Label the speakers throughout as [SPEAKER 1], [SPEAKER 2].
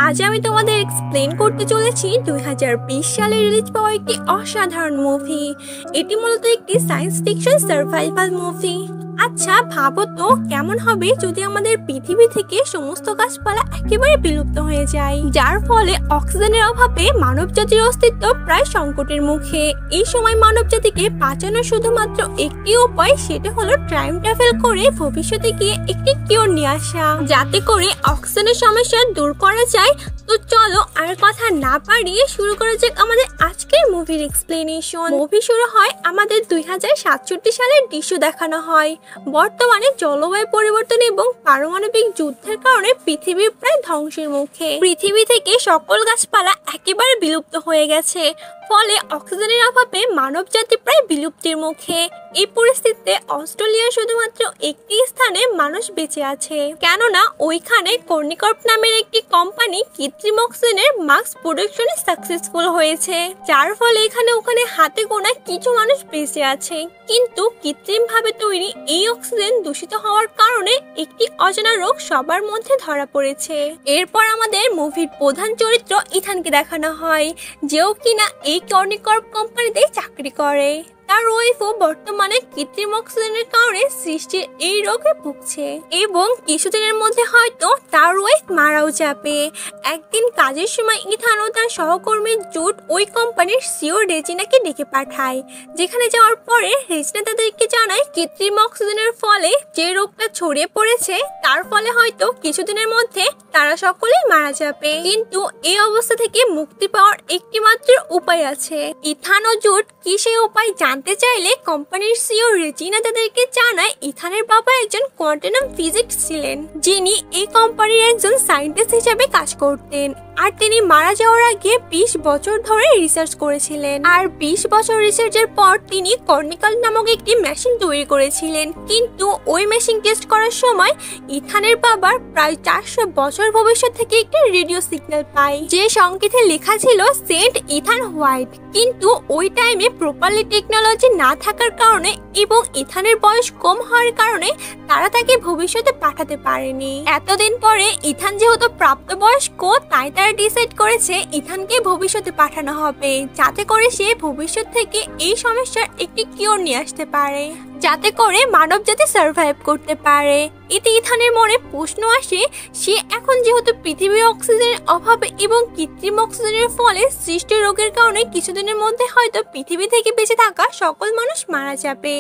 [SPEAKER 1] আজ আমি তোমাদের এক্সপ্লেন করতে চলেছি 2020 সালে রিলিজ পাওয়া একটি অসাধারণ মুভি। এটি মূলত একটি সায়েন্স ফিকশন সার্ভাইভাল মুভি। আচ্ছা ভাবো তো কেমন হবে যদি আমাদের পৃথিবী থেকে সমস্ত গাছপালা একেবারে বিলুপ্ত হয়ে যায়, যার ফলে অক্সিজেনের অভাবে মানবজাতির অস্তিত্ব প্রায় সংকটের মুখে। এই সময় মানবজাতিকে বাঁচানোর শুধুমাত্র একটি উপায়, সেটা হলো টাইম ট্রাভেল করে ভবিষ্যতে গিয়ে একটি কিওর নিয়ে আসা, যাতে করে অক্সিজেনের সমস্যা দূর করা যায়। তো চলো আর কথা না বাড়িয়ে শুরু করা যাক আমাদের আজকের মুভির এক্সপ্লেনেশন। মুভি শুরু হয় আমাদের 2067 সালের দৃশ্য দেখানো হয়। বর্তমানে জলবায়ু পরিবর্তন এবং পারমাণবিক যুদ্ধের কারণে পৃথিবী প্রায় ধ্বংসের মুখে। পৃথিবী থেকে সকল গাছপালা একেবারে বিলুপ্ত হয়ে গেছে, ফলে অক্সিজেনের অভাবে মানবজাতি প্রায় বিলুপ্তির মুখে। এই পরিস্থিতিতে অস্ট্রেলিয়ার শুধুমাত্র একটি স্থানে মানুষ বেঁচে আছে, কেননা ওইখানে কর্নিকর্প নামের একটি কোম্পানি কৃত্রিম অক্সিজেনের মাস্ক প্রোডাকশনে সাকসেসফুল হয়েছে, যার ফলে এখানে ওখানে হাতে গোনা কিছু মানুষ বেঁচে আছে। কিন্তু কৃত্রিম ভাবে তৈরি এই অক্সিজেন দূষিত হওয়ার কারণে একটি অজানা রোগ সবার মধ্যে ধরা পড়েছে। এরপর আমাদের মুভির প্রধান চরিত্র ইথানকে দেখানো হয়, যেও কিনা এই কর্নিকর্প কোম্পানিতে চাকরি করে। তার ওয়াইফও বর্তমানে কৃত্রিম অক্সিজেনের কারণে সৃষ্টির এই রোগে ভুগছে এবং কিছুদিনের মধ্যে হয়তো তার ওয়াইফ মারাও যাবে। একদিন কাজের সময় ইথান ও তার সহকর্মীর জুট ওই কোম্পানির সিও রেজিনাকে ডেকে পাঠায়, যেখানে যাওয়ার পরে রেজিনা তাদেরকে জানায় কৃত্রিম অক্সিজেনের ফলে যে রোগটা ছড়িয়ে পড়েছে তার ফলে হয়তো কিছুদিনের মধ্যে তারা সকলেই মারা যাবে। কিন্তু এই অবস্থা থেকে মুক্তি পাওয়ার একটি মাত্র উপায় আছে। ইথান ও জুট কি সেই উপায় জানতে চাইলে কোম্পানির সিও রেজিনা তাদেরকে জানায় ইথানের বাবা একজন কোয়ান্টাম ফিজিক্স ছিলেন, যিনি এই কোম্পানির একজন সায়েন্টিস্ট হিসেবে কাজ করতেন। আর তিনি মারা যাওয়ার আগে 20 বছর ধরে রিসার্চ করেছিলেন। আর 20 বছর রিসার্চের পর তিনি কর্নিকাল নামক একটি মেশিন তৈরি করেছিলেন। কিন্তু ওই মেশিন টেস্ট করার সময় ইথানের বাবার প্রায় 400 বছর ভবিষ্যৎ থেকে একটি রেডিও সিগন্যাল পায়, যে সংকেতে লেখা ছিল সেন্ট ইথান হোয়াইট। কিন্তু ওই টাইমে প্রপারলি টেকনোলজি না থাকার কারণে এবং ইথানের বয়স কম হওয়ার কারণে তারা তাকে ভবিষ্যতে পাঠাতে পারেনি। এতদিন পরে ইথান যেহেতু প্রাপ্তবয়স্ক, তাই তারা ডিসাইড করেছে ইথানকে ভবিষ্যতে পাঠানো হবে, যাতে করে সে ভবিষ্যৎ থেকে এই সমস্যার একটি কিওর নিয়ে আসতে পারে, যাতে করে মানবজাতি সার্ভাইভ করতে পারে। এতে ইথানের মনে প্রশ্ন আসে, সে এখন যেহেতু পৃথিবীর অক্সিজেনের অভাবে এবং কৃত্রিম অক্সিজেনের ফলে সৃষ্ট রোগের কারণে কিছুদিনের মধ্যে হয়তো পৃথিবী থেকে বেঁচে থাকা সকল মানুষ মারা যাবে,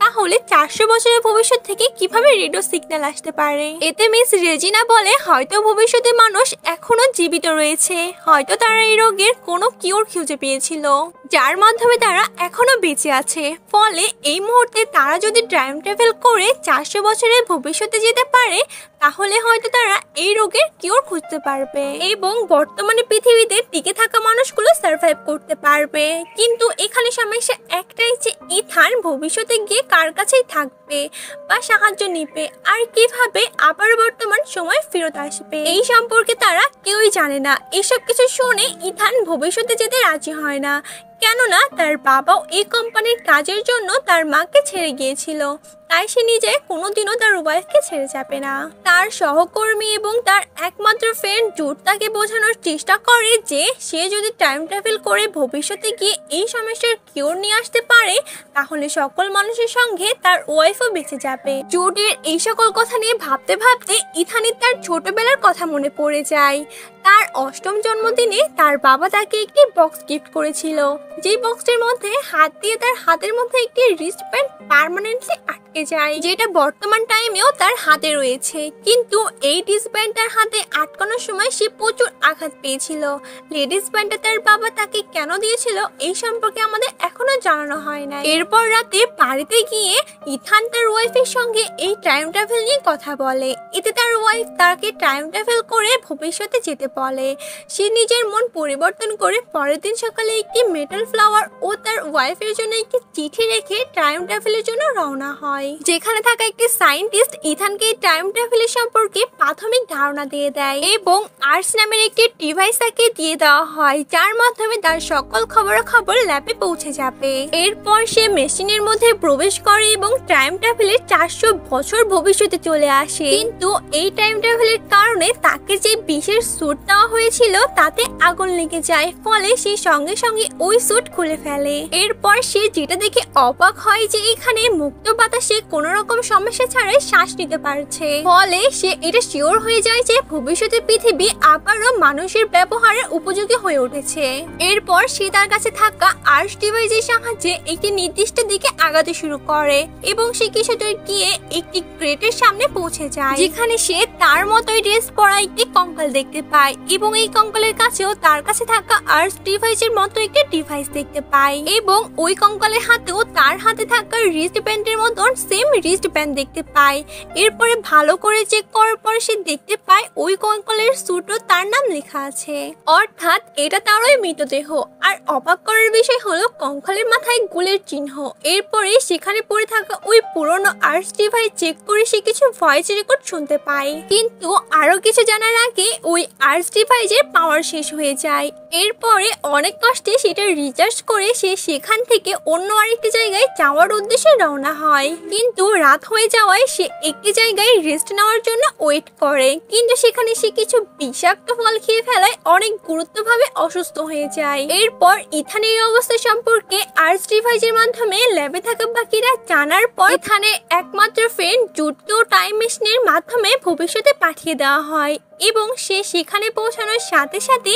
[SPEAKER 1] তাহলে 400 বছরের ভবিষ্যৎ থেকে কিভাবে রেডিও সিগন্যাল আসতে পারে? এতে মিস রেজিনা বলে হয়তো ভবিষ্যতে মানুষ এখনো জীবিত রয়েছে, হয়তো তারা এই রোগের কোনো কিওর খুঁজে পেয়েছিল, যার মাধ্যমে তারা এখনো বেঁচে আছে। ফলে এই মুহূর্তে তারা যদি টাইম ট্রাভেল করে 400 বছরের ভবিষ্যতে যেতে পারে, তাহলে হয়তো তারা এই রোগের কিওর খুঁজতে পারবে এবং বর্তমানে পৃথিবীতে টিকে থাকা মানুষগুলো সার্ভাইভ করতে পারবে। কিন্তু এখানে সমস্যা একটাই, যে ইথান ভবিষ্যতে গিয়ে কার কাছেই থাকবে বা সাহায্য নিবে, আর কিভাবে আবার বর্তমান সময় ফেরত আসবে, এই সম্পর্কে তারা কেউই জানে না। এসব কিছু শুনে ইথান ভবিষ্যতে যেতে রাজি হয় না, কেননা তার বাবাও এই কোম্পানির কাজের জন্য তার মাকে ছেড়ে গিয়েছিল, তাই সে নিজে কোনোদিনও তার ওয়াইফকে ছেড়ে যাবে না। তার সহকর্মী এবং তার একমাত্র ফ্রেন্ড জুট তাকে বোঝানোর চেষ্টা করে যে সে যদি টাইম ট্রাভেল করে ভবিষ্যতে গিয়ে এই সমস্যার কিওর নিয়ে আসতে পারে, তাহলে সকল মানুষের সঙ্গে তার ওয়াইফও বেঁচে যাবে। জুটের এই সকল কথা নিয়ে ভাবতে ভাবতে ইথানের তার ছোটবেলার কথা মনে পড়ে যায়। তার 8ম জন্মদিনে তার বাবা তাকে একটি বক্স গিফট করেছিল, যে বক্সটির মধ্যে হাত দিয়ে তার হাতের মধ্যে একটি রিস্টব্যান্ড পার্মানেন্টলি আটকে যায়, যেটা বর্তমান টাইমেও তার হাতে রয়েছে। কিন্তু এই রিস্টব্যান্ড তার হাতে আটকানোর সময় সে প্রচুর আঘাত পেয়েছিল। লেডিস ব্যান্ডটা তার বাবা তাকে কেন দিয়েছিল এই সম্পর্কে আমাদের এখনো জানানো হয় না। এরপর রাতে বাড়িতে গিয়ে ইথান তার ওয়াইফের সঙ্গে এই টাইম ট্রাভেল নিয়ে কথা বলে। এতে তার ওয়াইফ তাকে টাইম ট্রাভেল করে ভবিষ্যতে যেতে বলে। সে নিজের মন পরিবর্তন করে পরের দিন সকালে একটি মেটাল ফ্লাওয়ার ও তার ওয়াইফের জন্য একটি চিঠি রেখে টাইম ট্রাভেলের জন্য রওনা হয়। হয়, যেখানে থাকা একটি সায়েন্টিস্ট ইথানকে টাইম ট্রাভেলের সম্পর্কে প্রাথমিক ধারণা দিয়ে দেয় এবং আর্স নামের একটি ডিভাইস তাকে দিয়ে দেওয়া হয়, যার মাধ্যমে তার সকল খবরাখবর ল্যাবে পৌঁছে যাবে। এরপর সে মেশিনের মধ্যে প্রবেশ করে এবং টাইম ট্রাভেলের 400 বছর ভবিষ্যতে চলে আসে। কিন্তু এই টাইম ট্রাভেলের কারণে তাকে যে বিশেষ স্যুট দেওয়া হয়েছিল তাতে আগুন লেগে যায়, ফলে সে সঙ্গে সঙ্গে ওই স্যুট খুলে ফেলে। এরপর সে যেটা দেখে অবাক হয় যে এখানে মুক্ত বাতাসে কোনো রকম সমস্যা ছাড়াই শ্বাস নিতে পারছে, ফলে সে এটা শিওর হয়ে যায় যে ভবিষ্যতের পৃথিবী আবারও মানুষের ব্যবহারের উপযোগী হয়ে উঠেছে। এরপর সে তার কাছে থাকা আর্স ডিভাইসের সাহায্যে একটি নির্দিষ্ট দিকে আগাতে শুরু করে এবং সে কিছু দূর গিয়ে একটি ক্রেটের সামনে পৌঁছে যায়, যেখানে সে তার মতোই ড্রেস পরা একটি কঙ্কাল দেখতে পায় এবং এই কঙ্কালের কাছেও তার কাছে থাকা আর্স ডিভাইসের মতো একটি ডিভাইস দেখতে পায় এবং ওই কঙ্কালের হাতেও তার হাতে থাকা রিস্ট ব্যান্ডের মতন সেম রিস্ট ব্যান্ড দেখতে পায়। এরপরে ভালো করে চেক করার পর সে দেখতে পায় ওই কঙ্কালের স্যুটও তার নাম লেখা আছে, অর্থাৎ এটা তারই মৃতদেহ। আর অবাক করার বিষয় হলো কঙ্কালের মাথায় গুলির চিহ্ন। এরপরে সেখানে পড়ে থাকা ওই পুরনো আর্স ডিভাইস চেক করে সে কিছু ভয়েস রেকর্ড শুনতে পায়, কিন্তু আরো কিছু জানার আগে ওই আর্স ডিভাইসের পাওয়ার শেষ হয়ে যায়। এরপরে অনেক কষ্টে সেটা রিচার্জ করে সে সেখান থেকে অন্য আরেকটি জায়গায় যাওয়ার উদ্দেশ্যে রওনা হয়, কিন্তু রাত হয়ে যাওয়ায় সে একটি জায়গায় রেস্ট নেওয়ার জন্য ওয়েট করে, কিন্তু সেখানে সে কিছু বিষাক্ত ফল খেয়ে ফেলায় অনেক গুরুত্বভাবে অসুস্থ হয়ে যায়। এরপর ইথানের অবস্থা সম্পর্কে আর্স ডিভাইসের মাধ্যমে ল্যাবে থাকা বাকিরা জানার পর ইথানের একমাত্র ফ্রেন্ড জুডকেও টাইম মেশিনের মাধ্যমে ভবিষ্যতে পাঠিয়ে দেওয়া হয় এবং সে সেখানে পৌঁছানোর সাথে সাথে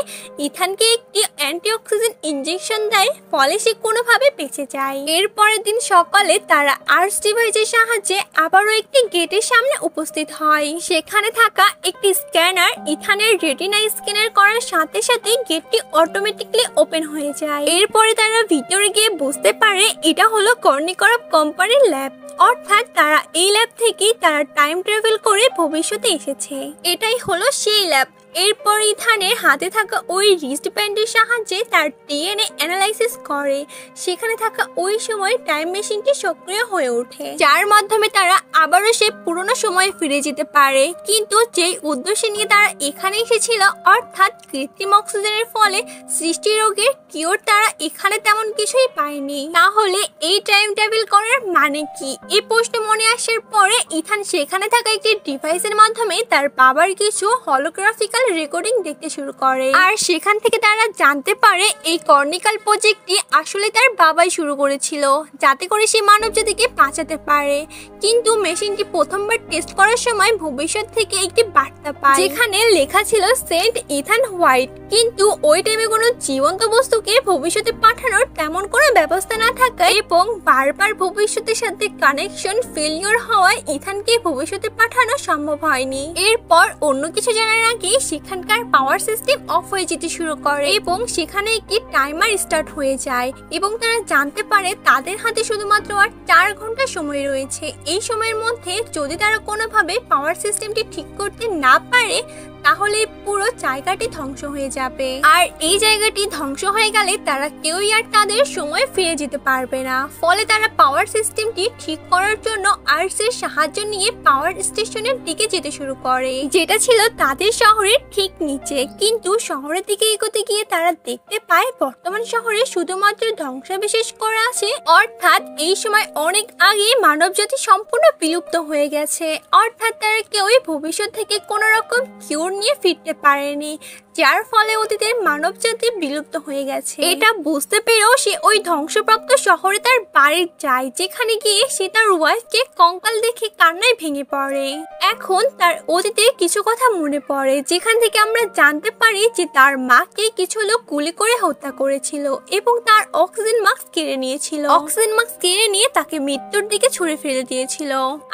[SPEAKER 1] ইথানকে একটি অ্যান্টিঅক্সিডেন্ট ইনজেকশন দেয়, ফলে সে কোনোভাবে বেঁচে যায়। এরপরের দিন সকালে তারা আর্স ডিভাইসের সাহায্যে আবারও একটি গেটের সামনে উপস্থিত হয়। সেখানে থাকা একটি স্ক্যানার ইথানের রেটিনা স্ক্যানার করার সাথে সাথে গেটটি অটোমেটিকলি ওপেন হয়ে যায়। এরপরে তারা ভিতরে গিয়ে বুঝতে পারে এটা হলো কর্নিকরপ কোম্পানির ল্যাব, অর্থাৎ তারা এই ল্যাব থেকেই তারা টাইম ট্রাভেল করে ভবিষ্যতে এসেছে। এটাই হলো সেই ল্যাব। এরপর ইথানের হাতে থাকা ওই রিস্ট ব্যান্ডের সাহায্যে তার ডিএনএ অ্যানালাইসিস করে সেখানে থাকা ওই সময় টাইম মেশিনটি সক্রিয় হয়ে ওঠে, যার মাধ্যমে তারা আবারও সে পুরনো সময়ে ফিরে যেতে পারে। কিন্তু যেই উদ্দেশ্য নিয়ে তারা এখানে এসেছিল, অর্থাৎ কৃত্রিম অক্সিজেনের ফলে সৃষ্টি রোগের কিওর, তারা এখানে তেমন কিছুই পায়নি। তাহলে এই টাইম ট্রাভেল করার মানে কি? এই প্রশ্ন মনে আসার পরে ইথান সেখানে থাকা একটি ডিভাইসের মাধ্যমে তার বাবার কিছু হলোগ্রাফিক্যাল রেকর্ডিং দেখতে শুরু করে, আর সেখান থেকে তারা জানতে পারে এই কর্নিকাল প্রজেক্টটি আসলে তার বাবাই শুরু করেছিল, যাতে করে সে মানব জাতিকে বাঁচাতে পারে। কিন্তু মেশিনটি প্রথমবার টেস্ট করার সময় ভবিষ্যৎ থেকে একটি বার্তা পায়, যেখানে লেখা ছিল সেন্ট ইথান হোয়াইট। কিন্তু ওই টাইমে কোনো জীবন্ত বস্তুকে ভবিষ্যতে পাঠানোর তেমন কোনো ব্যবস্থা না থাকায় এবং বারবার ভবিষ্যতের সাথে কানেকশন ফেলিওর হওয়ায় ইথানকে ভবিষ্যতে পাঠানো সম্ভব হয়নি। এরপর অন্য কিছু জানার আগে সেখানকার পাওয়ার সিস্টেম অফ হয়ে যেতে শুরু করে এবং সেখানে একটি টাইমার স্টার্ট হয়ে যায় এবং তারা জানতে পারে তাদের হাতে শুধুমাত্র আর 4 ঘন্টা সময় রয়েছে। এই সময়ের মধ্যে যদি তারা কোনোভাবে পাওয়ার সিস্টেমটি ঠিক করতে না পারে, তাহলে পুরো জায়গাটি ধ্বংস হয়ে যাবে, আর এই জায়গাটি ধ্বংস হয়ে গেলে তারা কেউই আর তাদের সময় ফিরে যেতে পারবে না। ফলে তারা পাওয়ার সিস্টেমটি ঠিক করার জন্য আর্সের সাহায্য নিয়ে পাওয়ার স্টেশনের দিকে যেতে শুরু করে, যেটা ছিল তাদের শহরের ঠিক নিচে। কিন্তু শহরের দিকে এগোতে গিয়ে তারা দেখতে পায় বর্তমান শহরে শুধুমাত্র ধ্বংসাবশেষ করা আছে, অর্থাৎ এই সময় অনেক আগে মানবজাতি সম্পূর্ণ বিলুপ্ত হয়ে গেছে, অর্থাৎ তারা কেউই ভবিষ্যৎ থেকে কোনো রকম কিউর নিয়ে ফিরতে পারেনি, যার ফলে অতীতের মানব জাতি বিলুপ্ত হয়ে গেছে। এটা বুঝতে পেরেও সে ওই ধ্বংসপ্রাপ্ত শহরে তার বাড়ি যায়, যেখানে গিয়ে সে তার ওয়াইফকে কঙ্কাল দেখে কান্নায় ভেঙে পড়ে। এখন তার অতীতে কিছু কথা মনে পড়ে, যেখান থেকে আমরা জানতে পারি যে তার মাকে কিছু লোক গুলি করে হত্যা করেছিল এবং তার অক্সিজেন মাস্ক কেড়ে নিয়েছিল। অক্সিজেন মাস্ক কেড়ে নিয়ে তাকে মৃত্যুর দিকে ছুঁড়ে ফেলে দিয়েছিল,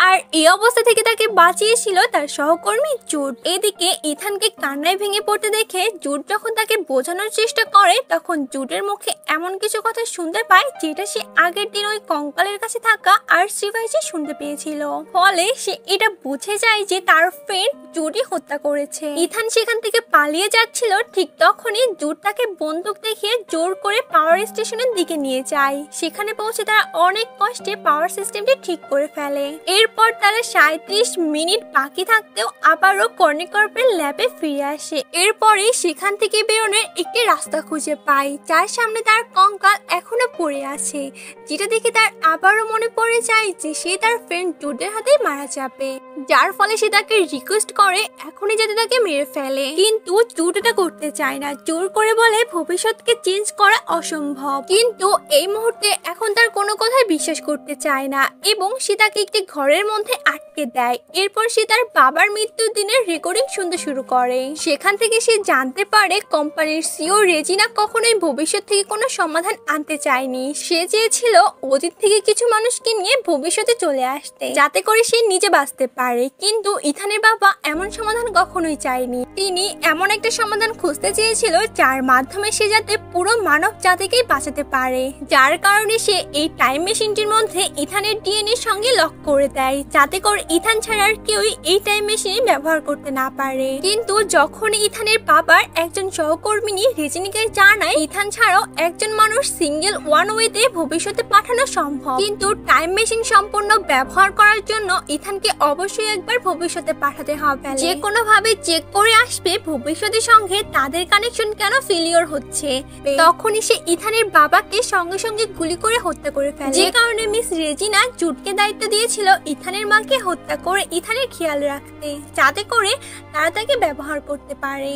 [SPEAKER 1] আর এই অবস্থা থেকে তাকে বাঁচিয়েছিল তার সহকর্মী জুড। এদিকে ইথানকে কান্নায় ভেঙে পড়তে দেখে জুড যখন তাকে বোঝানোর চেষ্টা করে তখন জুডের মুখে এমন কিছু কথা শুনতে পায় যেটা সে আগের দিন ওই কঙ্কালের কাছে থাকা আর্চ ডিভাইসে শুনতে পেয়েছিল। ফলে সে এটা বুঝে যায় যে তার ফ্রেন্ড জুডই হত্যা করেছে। ইথান সেখান থেকে পালিয়ে যাচ্ছিল, ঠিক তখনই জুড তাকে বন্দুক দেখিয়ে জোর করে পাওয়ার স্টেশনের দিকে নিয়ে যায়। সেখানে পৌঁছে তারা অনেক কষ্টে পাওয়ার সিস্টেমটি ঠিক করে ফেলে। এরপর তারা 37 মিনিট বাকি থাকতেও আবারও কর্নিকর্পের ল্যাবে ফিরে আসে। এরপরে সেখান থেকে বেরোনোর একটি রাস্তা খুঁজে পায়, যার সামনে তার কঙ্কাল এখনো পড়ে আছে, যেটা দেখে তার আবারও মনে পড়ে যায় যে সে তার ফ্রেন্ড জুডের হাতে মারা যাবে, যার ফলে সে তাকে রিকোয়েস্ট করে এখনই যাতে তাকে মেরে ফেলে। কিন্তু জুড এটা করতে চায় না, জোর করে বলে ভবিষ্যৎকে চেঞ্জ করা অসম্ভব। কিন্তু এই মুহূর্তে এখন তার কোনো কথাই বিশ্বাস করতে চায় না এবং সে তাকে একটি ঘরের মধ্যে আটকে দেয়। এরপর সে তার বাবার মৃত্যুর দিনের রেকর্ডিং শুনতে শুরু করে। সেখান থেকে সে জানতে পারে কোম্পানির সিও রেজিনা কখনোই ভবিষ্যৎ থেকে কোনো সমাধান আনতে চায়নি। সে চেয়েছিল অতীত থেকে কিছু মানুষকে নিয়ে ভবিষ্যতে চলে আসতে, যাতে করে সে নিজে বাঁচতে পারে। কিন্তু ইথানের বাবা এমন সমাধান কখনোই চায়নি। তিনি এমন একটা সমাধান খুঁজতে চেয়েছিল যার মাধ্যমে সে যাতে পুরো মানব জাতিকেই বাঁচাতে পারে, যার কারণে সে এই টাইম মেশিনটির মধ্যে ইথানের ডিএনএ সঙ্গে লক করে দেয়, যাতে করে ইথান ছাড়া আর কেউই এই টাইম মেশিন ব্যবহার করতে না পারে। কিন্তু যখন ইথানের বাবার একজন সহকর্মিনী রেজিনিকে জানায় ইথান ছাড়াও একজন মানুষ সিঙ্গেল ওয়ান ওয়েতে ভবিষ্যতে পাঠানো সম্ভব, কিন্তু টাইম মেশিন সম্পূর্ণ ব্যবহার করার জন্য ইথানকে অবশ্যই একবার ভবিষ্যতে পাঠাতে হবে। যে কোনো ভাবে চেক করে আসবে ভবিষ্যতের সঙ্গে তাদের কানেকশন কেন ফেলিওর হচ্ছে। তখনই সে ইথানের বাবাকে সঙ্গে সঙ্গে গুলি করে হত্যা করে ফেলে, যে কারণে মিস রেজিনা জুডকে দায়িত্ব দিয়েছিল ইথানের মাকে হত্যা করে ইথানের খেয়াল রাখতে, যাতে করে তারা তাকে ব্যবহার করতে পারে।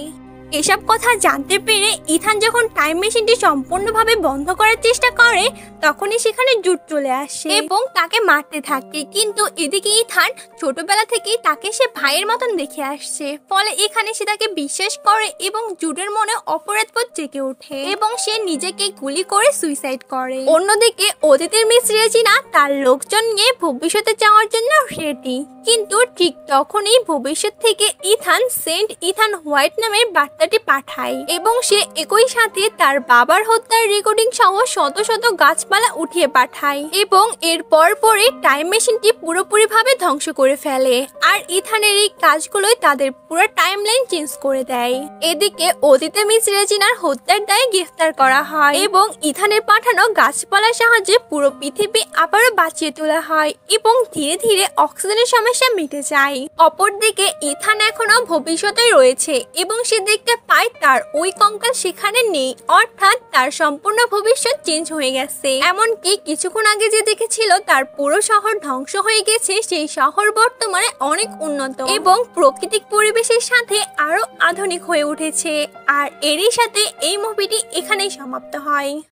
[SPEAKER 1] এসব কথা জানতে পেরে ইথান যখন টাইম মেশিনটি সম্পূর্ণভাবে বন্ধ করার চেষ্টা করে তখনই সেখানে জুড চলে আসে এবং তাকে মারতে থাকে। কিন্তু এদিকে ইথান ছোটবেলা থেকেই তাকে সে ভাইয়ের মতন দেখে আসছে, ফলে এখানে সে তাকে বিশ্বাস করে এবং জুডের মনে অপরাধবোধ জেগে ওঠে এবং সে নিজেকে গুলি করে সুইসাইড করে। অন্যদিকে অতীতের মিস রেজিনা তার লোকজন নিয়ে ভবিষ্যতে যাওয়ার জন্য রেডি, কিন্তু ঠিক তখনই ভবিষ্যৎ থেকে ইথান সেন্ট ইথান হোয়াইট নামের বার্তাটি পাঠায় এবং সে একই সাথে তার বাবার হত্যার রেকর্ডিং সহ শত শত গাছপালা উঠিয়ে পাঠায় এবং এর পরে টাইম মেশিনটি পুরোপুরি ভাবে ধ্বংস করে ফেলে। আর ইথানের এই কাজগুলোই তাদের পুরো টাইমলাইন চেঞ্জ করে দেয়। এদিকে অতীতে মিস রেজিনার হত্যার দায়ে গ্রেফতার করা হয় এবং ইথানের পাঠানো গাছপালার সাহায্যে পুরো পৃথিবী আবারও বাঁচিয়ে তোলা হয় এবং ধীরে ধীরে অক্সিজেনের সমস্যা মিটে যায়। অপরদিকে ইথান এখনো ভবিষ্যতে রয়েছে এবং সে দেখতে পায় তার ওই কঙ্কাল সেখানে নেই, অর্থাৎ তার সম্পূর্ণ ভবিষ্যৎ চেঞ্জ হয়ে গেছে। এমনকি কিছুক্ষণ আগে যে দেখেছিল তার পুরো শহর ধ্বংস হয়ে গেছে, সেই শহর বর্তমানে অনেক উন্নত এবং প্রাকৃতিক পরিবেশের সাথে আরো আধুনিক হয়ে উঠেছে। আর এরই সাথে এই মুভিটি এখানেই সমাপ্ত হয়।